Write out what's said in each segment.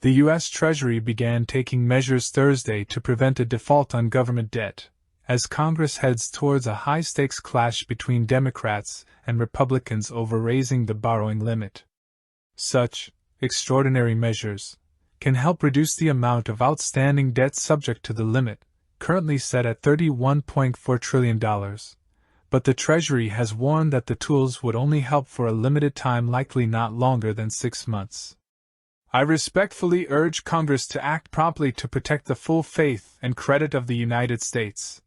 The US Treasury began taking measures Thursday to prevent a default on government debt, as Congress heads towards a high-stakes clash between Democrats and Republicans over raising the borrowing limit. Such extraordinary measures can help reduce the amount of outstanding debt subject to the limit, currently set at $31.4 trillion. But the Treasury has warned that the tools would only help for a limited time, likely not longer than 6 months. I respectfully urge Congress to act promptly to protect the full faith and credit of the United States,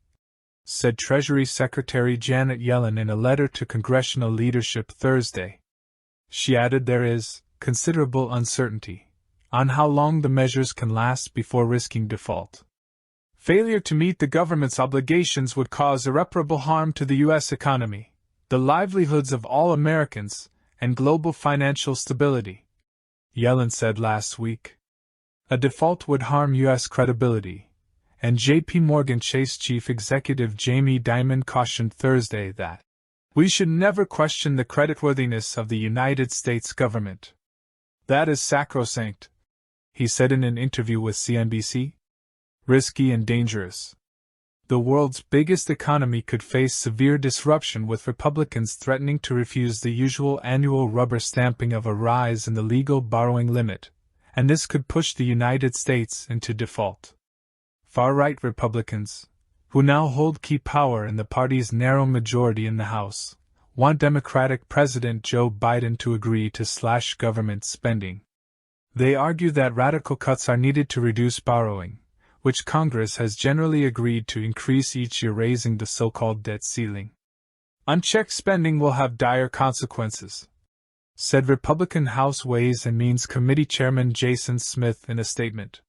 said Treasury Secretary Janet Yellen in a letter to congressional leadership Thursday. She added there is considerable uncertainty on how long the measures can last before risking default. Failure to meet the government's obligations would cause irreparable harm to the U.S. economy, the livelihoods of all Americans, and global financial stability, Yellen said last week. A default would harm U.S. credibility, and J.P. Morgan Chase chief executive Jamie Dimon cautioned Thursday that we should never question the creditworthiness of the United States government. That is sacrosanct, he said in an interview with CNBC. Risky and dangerous. The world's biggest economy could face severe disruption, with Republicans threatening to refuse the usual annual rubber stamping of a rise in the legal borrowing limit, and this could push the United States into default. Far-right Republicans, who now hold key power in the party's narrow majority in the House, want Democratic President Joe Biden to agree to slash government spending. They argue that radical cuts are needed to reduce borrowing, which Congress has generally agreed to increase each year, raising the so-called debt ceiling. Unchecked spending will have dire consequences, said Republican House Ways and Means Committee Chairman Jason Smith in a statement.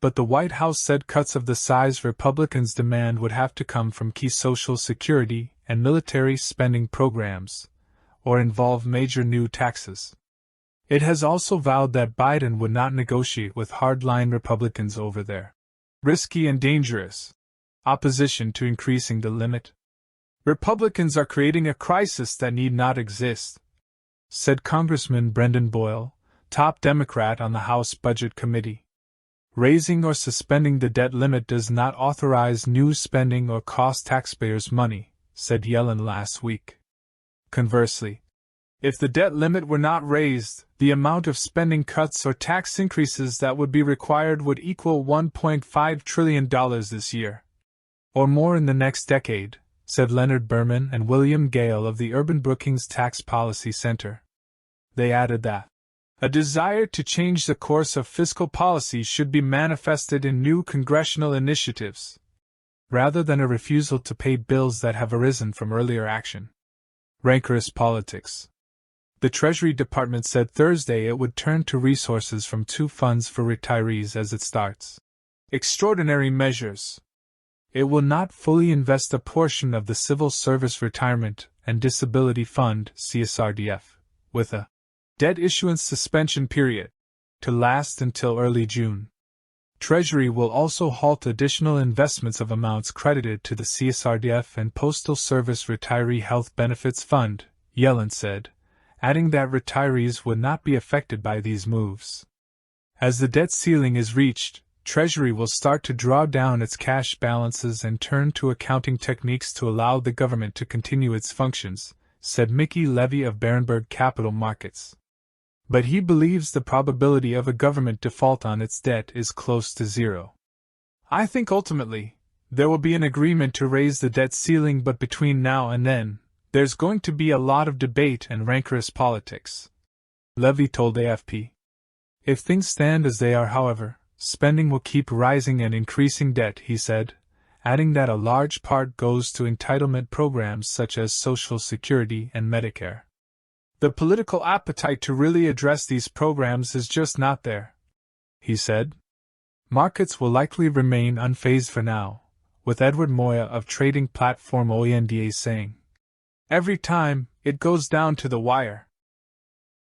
But the White House said cuts of the size Republicans demand would have to come from key Social Security and military spending programs, or involve major new taxes. It has also vowed that Biden would not negotiate with hardline Republicans over their risky and dangerous opposition to increasing the limit. Republicans are creating a crisis that need not exist, said Congressman Brendan Boyle, top Democrat on the House Budget Committee. Raising or suspending the debt limit does not authorize new spending or cost taxpayers money, said Yellen last week. Conversely, if the debt limit were not raised, the amount of spending cuts or tax increases that would be required would equal $1.5 trillion this year, or more in the next decade, said Leonard Berman and William Gale of the Urban Brookings Tax Policy Center. They added that a desire to change the course of fiscal policy should be manifested in new congressional initiatives, rather than a refusal to pay bills that have arisen from earlier action. Rancorous politics. The Treasury Department said Thursday it would turn to resources from 2 funds for retirees as it starts extraordinary measures. It will not fully invest a portion of the Civil Service Retirement and Disability Fund (CSRDF), with a debt issuance suspension period to last until early June. Treasury will also halt additional investments of amounts credited to the CSRDF and Postal Service Retiree Health Benefits Fund, Yellen said, adding that retirees would not be affected by these moves. As the debt ceiling is reached, Treasury will start to draw down its cash balances and turn to accounting techniques to allow the government to continue its functions, said Mickey Levy of Berenberg Capital Markets. But he believes the probability of a government default on its debt is close to zero. I think ultimately, there will be an agreement to raise the debt ceiling, but between now and then, there's going to be a lot of debate and rancorous politics, Levy told AFP. If things stand as they are, however, spending will keep rising and increasing debt, he said, adding that a large part goes to entitlement programs such as Social Security and Medicare. The political appetite to really address these programs is just not there, he said. Markets will likely remain unfazed for now, with Edward Moya of trading platform OENDA saying, "Every time, it goes down to the wire."